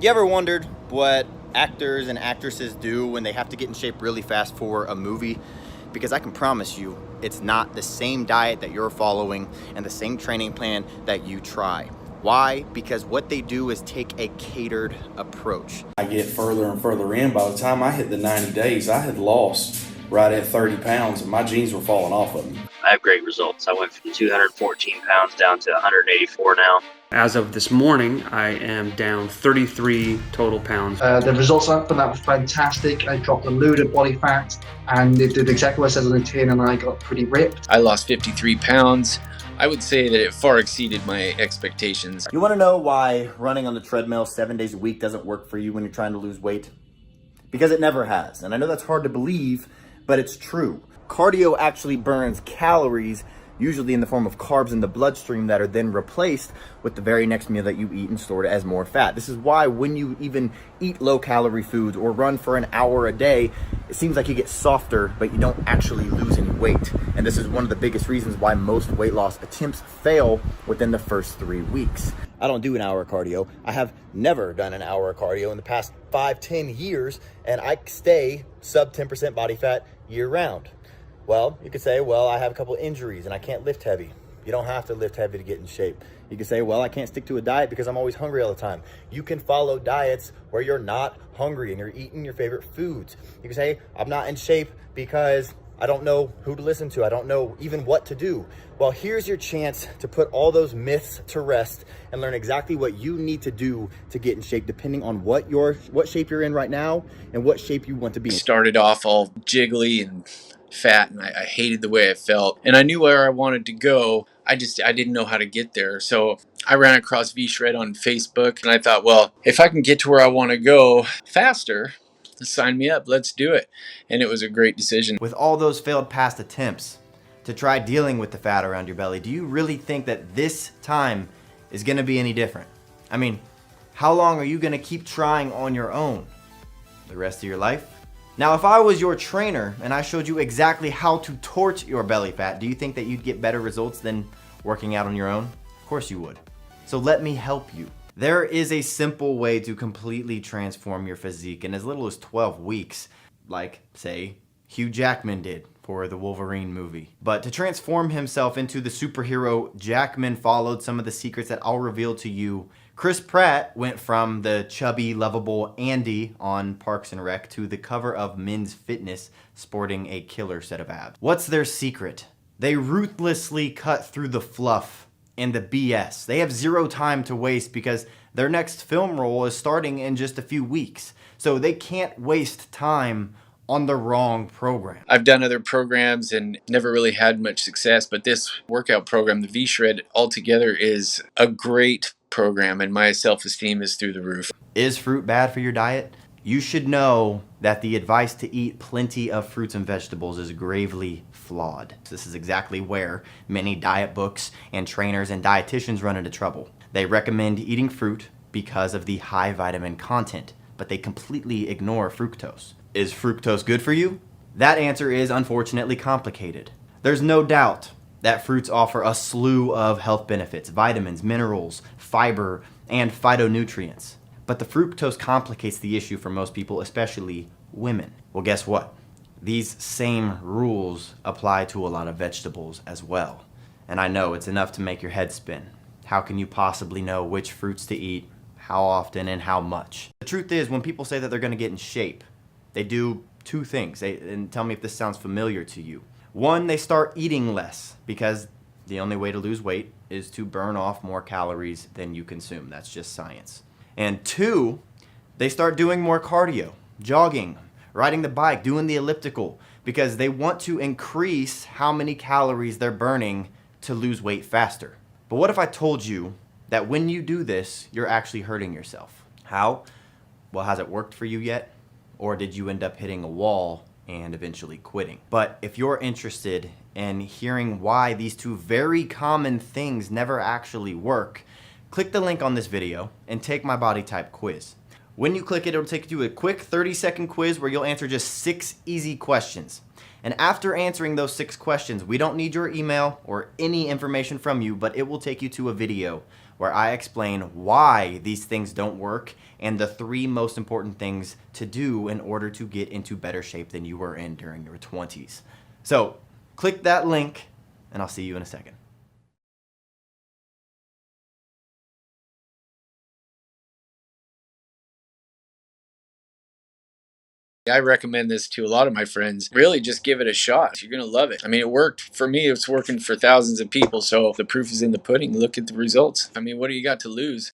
You ever wondered what actors and actresses do when they have to get in shape really fast for a movie? Because I can promise you, it's not the same diet that you're following and the same training plan that you try. Why? Because what they do is take a catered approach. I get further and further in. By the time I hit the 90 days, I had lost right at 30 pounds and my jeans were falling off of me. I have great results. I went from 214 pounds down to 184 now. As of this morning, I am down 33 total pounds. The results from that were fantastic. I dropped a load of body fat and it did exactly what I said on the tin, and I got pretty ripped. I lost 53 pounds. I would say that it far exceeded my expectations. You want to know why running on the treadmill 7 days a week doesn't work for you when you're trying to lose weight? Because it never has. And I know that's hard to believe, but it's true. Cardio actually burns calories, usually in the form of carbs in the bloodstream that are then replaced with the very next meal that you eat and stored as more fat. This is why when you even eat low-calorie foods or run for an hour a day, it seems like you get softer, but you don't actually lose any weight. And this is one of the biggest reasons why most weight loss attempts fail within the first 3 weeks. I don't do an hour of cardio. I have never done an hour of cardio in the past 5-10 years, and I stay sub 10% body fat year round. Well, you could say, well, I have a couple injuries and I can't lift heavy. You don't have to lift heavy to get in shape. You can say, well, I can't stick to a diet because I'm always hungry all the time. You can follow diets where you're not hungry and you're eating your favorite foods. You can say, I'm not in shape because I don't know who to listen to. I don't know even what to do. Well, here's your chance to put all those myths to rest and learn exactly what you need to do to get in shape, depending on what shape you're in right now and what shape you want to be in. Started off all jiggly and fat, and I hated the way I felt, and I knew where I wanted to go. I didn't know how to get there. So I ran across V-Shred on Facebook, and I thought, well, if I can get to where I want to go faster, sign me up, let's do it. And it was a great decision. With all those failed past attempts to try dealing with the fat around your belly, do you really think that this time is going to be any different? I mean, how long are you going to keep trying on your own? The rest of your life? Now, if I was your trainer and I showed you exactly how to torch your belly fat, do you think that you'd get better results than working out on your own? Of course you would. So let me help you. There is a simple way to completely transform your physique in as little as 12 weeks, like, say, Hugh Jackman did for the Wolverine movie. But to transform himself into the superhero, Jackman followed some of the secrets that I'll reveal to you. Chris Pratt went from the chubby, lovable Andy on Parks and Rec to the cover of Men's Fitness sporting a killer set of abs. What's their secret? They ruthlessly cut through the fluff and the BS. They have zero time to waste because their next film role is starting in just a few weeks. So they can't waste time on the wrong program. I've done other programs and never really had much success, but this workout program, the V-Shred, altogether is a great program, and my self-esteem is through the roof. Is fruit bad for your diet? You should know that the advice to eat plenty of fruits and vegetables is gravely flawed. This is exactly where many diet books and trainers and dietitians run into trouble. They recommend eating fruit because of the high vitamin content, but they completely ignore fructose. Is fructose good for you? That answer is unfortunately complicated. There's no doubt that fruits offer a slew of health benefits, vitamins, minerals, fiber, and phytonutrients. But the fructose complicates the issue for most people, especially women. Well, guess what? These same rules apply to a lot of vegetables as well. And I know it's enough to make your head spin. How can you possibly know which fruits to eat, how often, and how much? The truth is, when people say that they're going to get in shape, they do two things. And tell me if this sounds familiar to you. One, they start eating less because the only way to lose weight is to burn off more calories than you consume. That's just science. And two, they start doing more cardio, jogging, riding the bike, doing the elliptical, because they want to increase how many calories they're burning to lose weight faster. But what if I told you that when you do this, you're actually hurting yourself? How? Well, has it worked for you yet? Or did you end up hitting a wall and eventually quitting? But if you're interested in hearing why these two very common things never actually work, click the link on this video and take my body type quiz. When you click it, it'll take you to a quick 30-second quiz where you'll answer just 6 easy questions. And after answering those 6 questions, we don't need your email or any information from you, but it will take you to a video where I explain why these things don't work and the 3 most important things to do in order to get into better shape than you were in during your 20s. So click that link and I'll see you in a second. I recommend this to a lot of my friends. Really, just give it a shot. You're going to love it. I mean, it worked for me. It's working for thousands of people. So the proof is in the pudding. Look at the results. I mean, what do you got to lose?